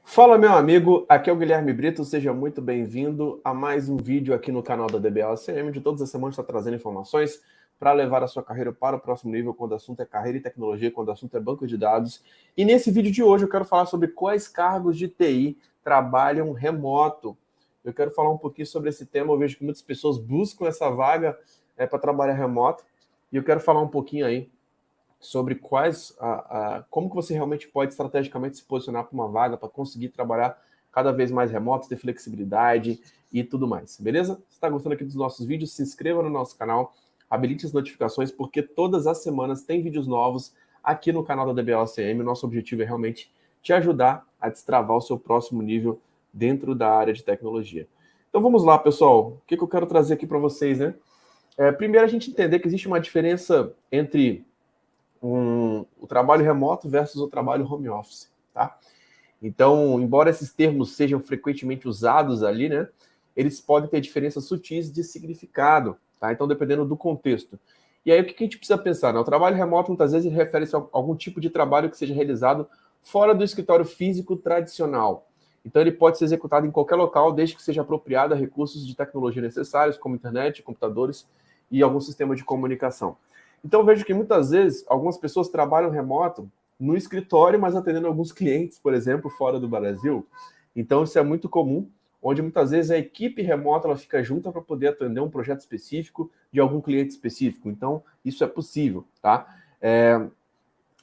Fala, meu amigo, aqui é o Guilherme Brito, seja muito bem-vindo a mais um vídeo aqui no canal da DBLCM, de todas as semanas está trazendo informações para levar a sua carreira para o próximo nível, quando o assunto é carreira e tecnologia, quando o assunto é banco de dados. E nesse vídeo de hoje eu quero falar sobre quais cargos de TI trabalham remoto. Eu quero falar um pouquinho sobre esse tema, eu vejo que muitas pessoas buscam essa vaga para trabalhar remoto, e eu quero falar um pouquinho aí sobre como que você realmente pode estrategicamente se posicionar para uma vaga, para conseguir trabalhar cada vez mais remoto, ter flexibilidade e tudo mais, beleza? Se está gostando aqui dos nossos vídeos, se inscreva no nosso canal, habilite as notificações, porque todas as semanas tem vídeos novos aqui no canal da DBLCM. O nosso objetivo é realmente te ajudar a destravar o seu próximo nível dentro da área de tecnologia. Então vamos lá, pessoal. O que eu quero trazer aqui para vocês, né? Primeiro, a gente entender que existe uma diferença entre o trabalho remoto versus o trabalho home office, tá? Então, embora esses termos sejam frequentemente usados ali, né, eles podem ter diferenças sutis de significado, tá? Então, dependendo do contexto. E aí, o que a gente precisa pensar, né? O trabalho remoto, muitas vezes, refere-se a algum tipo de trabalho que seja realizado fora do escritório físico tradicional. Então, ele pode ser executado em qualquer local, desde que seja apropriado a recursos de tecnologia necessários, como internet, computadores e algum sistema de comunicação. Então, eu vejo que muitas vezes algumas pessoas trabalham remoto no escritório, mas atendendo alguns clientes, por exemplo, fora do Brasil. Então, isso é muito comum, onde muitas vezes a equipe remota ela fica junta para poder atender um projeto específico de algum cliente específico. Então, isso é possível, tá?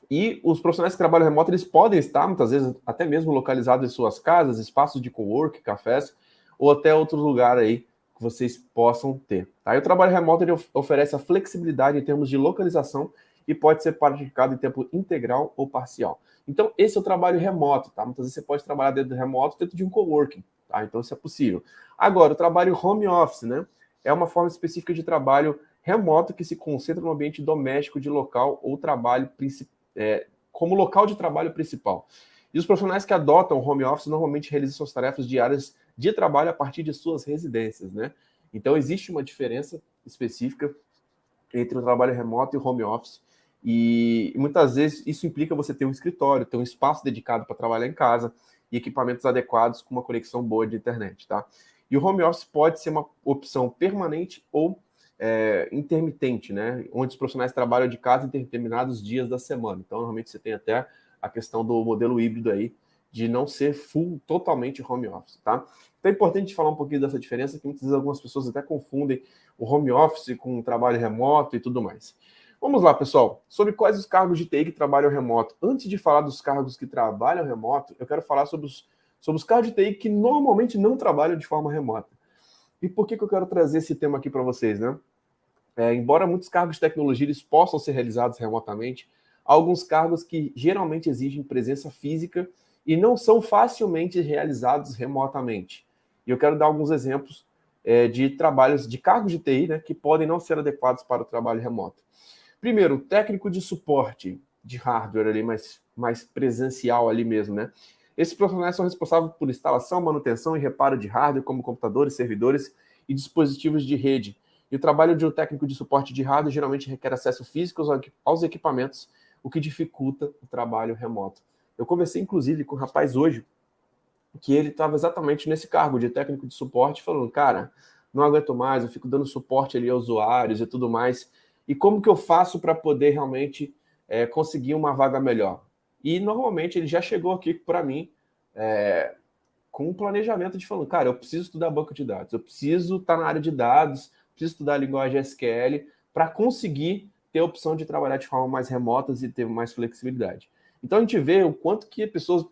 E os profissionais que trabalham remoto, eles podem estar, muitas vezes, até mesmo localizados em suas casas, espaços de cowork, cafés, ou até outro lugar aí que vocês possam ter. Tá? E o trabalho remoto ele oferece a flexibilidade em termos de localização e pode ser praticado em tempo integral ou parcial. Então, esse é o trabalho remoto, tá? Muitas vezes você pode trabalhar dentro do remoto, dentro de um coworking, tá? Então, isso é possível. Agora, o trabalho home office, né? É uma forma específica de trabalho remoto que se concentra no ambiente doméstico de local ou trabalho como local de trabalho principal. E os profissionais que adotam o home office normalmente realizam suas tarefas diárias de trabalho a partir de suas residências, né? Então, existe uma diferença específica entre o trabalho remoto e o home office. E muitas vezes isso implica você ter um escritório, ter um espaço dedicado para trabalhar em casa e equipamentos adequados com uma conexão boa de internet, tá? E o home office pode ser uma opção permanente ou intermitente, né? Onde os profissionais trabalham de casa em determinados dias da semana. Então, normalmente você tem até a questão do modelo híbrido aí, de não ser totalmente home office, tá? Então é importante falar um pouquinho dessa diferença, que muitas vezes algumas pessoas até confundem o home office com o trabalho remoto e tudo mais. Vamos lá, pessoal. Sobre quais os cargos de TI que trabalham remoto. Antes de falar dos cargos que trabalham remoto, eu quero falar sobre os cargos de TI que normalmente não trabalham de forma remota. E por que eu quero trazer esse tema aqui para vocês, né? Embora muitos cargos de tecnologia eles possam ser realizados remotamente, há alguns cargos que geralmente exigem presença física e não são facilmente realizados remotamente. E eu quero dar alguns exemplos de trabalhos, de cargos de TI, né, que podem não ser adequados para o trabalho remoto. Primeiro, técnico de suporte de hardware ali, mais presencial ali mesmo, né? Esses profissionais são responsáveis por instalação, manutenção e reparo de hardware, como computadores, servidores e dispositivos de rede. E o trabalho de um técnico de suporte de hardware geralmente requer acesso físico aos equipamentos, o que dificulta o trabalho remoto. Eu conversei, inclusive, com um rapaz hoje, que ele estava exatamente nesse cargo de técnico de suporte, falando, cara, não aguento mais, eu fico dando suporte ali aos usuários e tudo mais, e como que eu faço para poder realmente conseguir uma vaga melhor? E normalmente ele já chegou aqui para mim com um planejamento de falando, cara, eu preciso estudar banco de dados, eu preciso estar na área de dados, preciso estudar a linguagem SQL para conseguir ter a opção de trabalhar de forma mais remota e ter mais flexibilidade. Então a gente vê o quanto que pessoas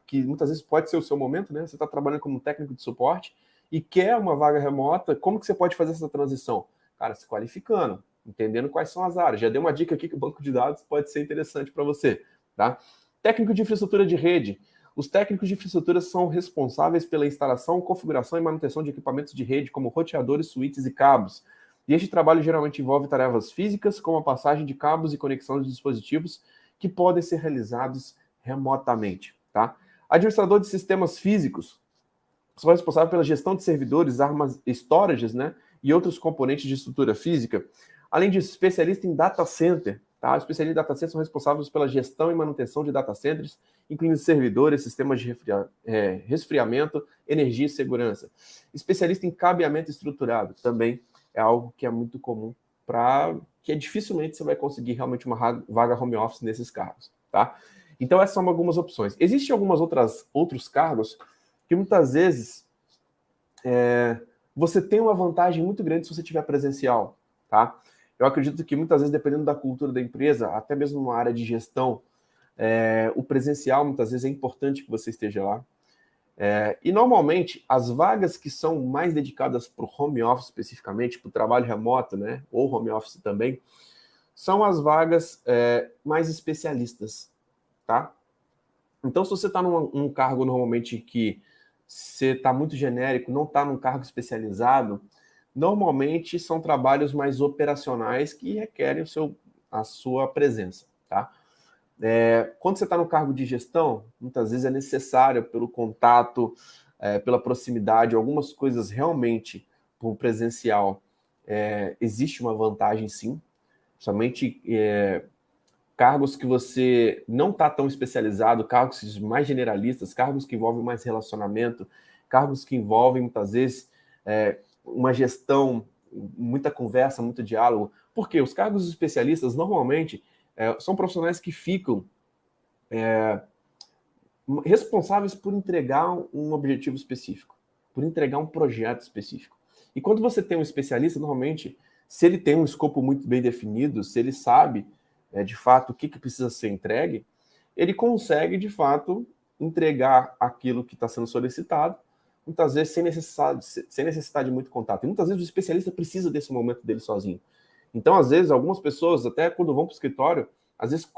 que muitas vezes pode ser o seu momento, né? Você está trabalhando como técnico de suporte e quer uma vaga remota, como que você pode fazer essa transição? Cara, se qualificando, entendendo quais são as áreas. Já dei uma dica aqui que o banco de dados pode ser interessante para você, tá? Técnico de infraestrutura de rede. Os técnicos de infraestrutura são responsáveis pela instalação, configuração e manutenção de equipamentos de rede, como roteadores, switches e cabos. E este trabalho geralmente envolve tarefas físicas, como a passagem de cabos e conexão de dispositivos, que podem ser realizados remotamente. Tá? Administrador de sistemas físicos são responsáveis pela gestão de servidores, armas, storages, né, e outros componentes de estrutura física. Além disso, especialista em data center, Tá? Os especialistas de data centers são responsáveis pela gestão e manutenção de data centers, incluindo servidores, sistemas de resfriamento, energia e segurança. Especialista em cabeamento estruturado também é algo que é muito comum, que dificilmente você vai conseguir realmente uma vaga home office nesses cargos. Tá? Então, essas são algumas opções. Existem algumas outros cargos que muitas vezes você tem uma vantagem muito grande se você tiver presencial. Tá? Eu acredito que muitas vezes, dependendo da cultura da empresa, até mesmo numa área de gestão, o presencial muitas vezes é importante que você esteja lá. E normalmente as vagas que são mais dedicadas para o home office especificamente, para o trabalho remoto, né, ou home office também, são as vagas mais especialistas, tá? Então, se você está num cargo normalmente que você está muito genérico, não está num cargo especializado, normalmente são trabalhos mais operacionais que requerem a sua presença, tá? Quando você está no cargo de gestão, muitas vezes é necessário, pelo contato, pela proximidade, algumas coisas realmente, por presencial, existe uma vantagem sim, somente cargos que você não está tão especializado, cargos mais generalistas, cargos que envolvem mais relacionamento, cargos que envolvem, muitas vezes, uma gestão, muita conversa, muito diálogo. Porque os cargos especialistas, normalmente, são profissionais que ficam responsáveis por entregar um objetivo específico, por entregar um projeto específico. E quando você tem um especialista, normalmente, se ele tem um escopo muito bem definido, se ele sabe, de fato, o que precisa ser entregue, ele consegue, de fato, entregar aquilo que está sendo solicitado, muitas vezes sem necessidade de muito contato. E muitas vezes o especialista precisa desse momento dele sozinho. Então, às vezes, algumas pessoas, até quando vão para o escritório, às vezes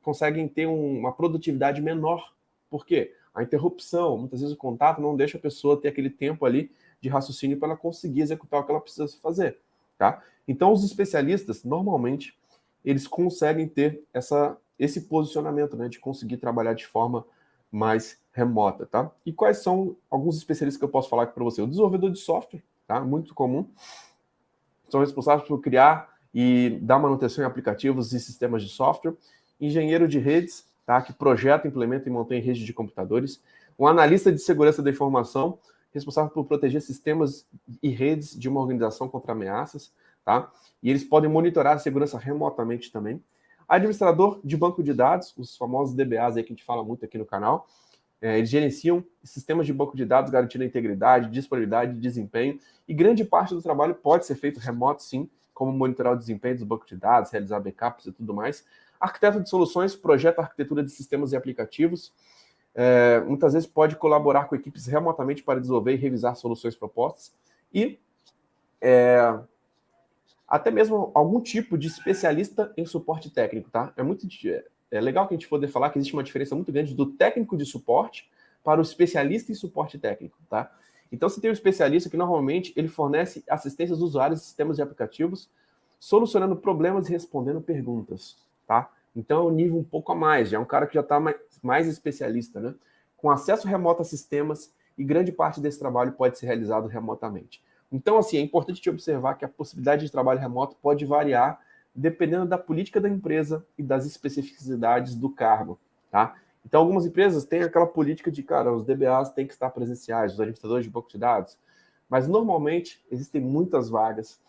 conseguem ter uma produtividade menor. Por quê? A interrupção, muitas vezes o contato não deixa a pessoa ter aquele tempo ali de raciocínio para ela conseguir executar o que ela precisa fazer. Tá? Então, os especialistas, normalmente, eles conseguem ter esse posicionamento, né, de conseguir trabalhar de forma mais remota. Tá? E quais são alguns especialistas que eu posso falar aqui para você? O desenvolvedor de software, tá? Muito comum, são responsáveis por criar e dar manutenção em aplicativos e sistemas de software. Engenheiro de redes, tá? Que projeta, implementa e mantém rede de computadores. Um analista de segurança da informação, responsável por proteger sistemas e redes de uma organização contra ameaças, tá? E eles podem monitorar a segurança remotamente também. Administrador de banco de dados, os famosos DBAs aí que a gente fala muito aqui no canal. Eles gerenciam sistemas de banco de dados, garantindo a integridade, disponibilidade, desempenho, e grande parte do trabalho pode ser feito remoto, sim, como monitorar o desempenho dos bancos de dados, realizar backups e tudo mais. Arquiteto de soluções, projeta a arquitetura de sistemas e aplicativos, muitas vezes pode colaborar com equipes remotamente para desenvolver e revisar soluções propostas, e até mesmo algum tipo de especialista em suporte técnico, tá? É legal que a gente poder falar que existe uma diferença muito grande do técnico de suporte para o especialista em suporte técnico, tá? Então, você tem um especialista que normalmente ele fornece assistência aos usuários de sistemas e aplicativos, solucionando problemas e respondendo perguntas, tá? Então, é um nível um pouco a mais, já é um cara que já está mais especialista, né? Com acesso remoto a sistemas, e grande parte desse trabalho pode ser realizado remotamente. Então, assim, é importante te observar que a possibilidade de trabalho remoto pode variar dependendo da política da empresa e das especificidades do cargo, tá? Então, algumas empresas têm aquela política de, cara, os DBAs têm que estar presenciais, os administradores de banco de dados, mas normalmente existem muitas vagas,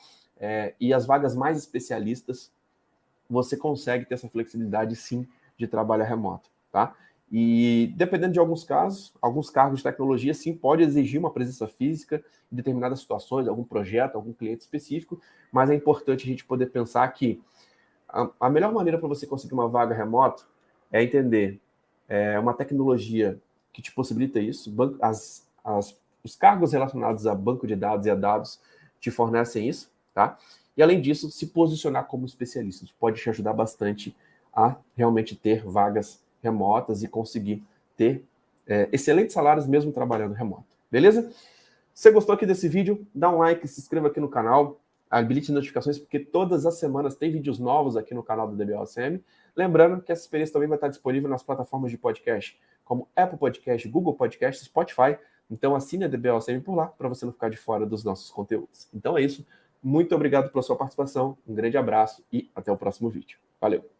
e as vagas mais especialistas, você consegue ter essa flexibilidade, sim, de trabalho remoto, tá? E dependendo de alguns casos, alguns cargos de tecnologia, sim, pode exigir uma presença física em determinadas situações, algum projeto, algum cliente específico, mas é importante a gente poder pensar que a melhor maneira para você conseguir uma vaga remoto é entender uma tecnologia que te possibilita isso, os cargos relacionados a banco de dados e a dados te fornecem isso, tá? E além disso, se posicionar como especialista, isso pode te ajudar bastante a realmente ter vagas remotas e conseguir ter excelentes salários mesmo trabalhando remoto. Beleza? Se você gostou aqui desse vídeo, dá um like, se inscreva aqui no canal, habilite notificações, porque todas as semanas tem vídeos novos aqui no canal do DBOCM. Lembrando que essa experiência também vai estar disponível nas plataformas de podcast, como Apple Podcast, Google Podcast, Spotify. Então assine a DBOCM por lá, para você não ficar de fora dos nossos conteúdos. Então é isso. Muito obrigado pela sua participação, um grande abraço e até o próximo vídeo. Valeu!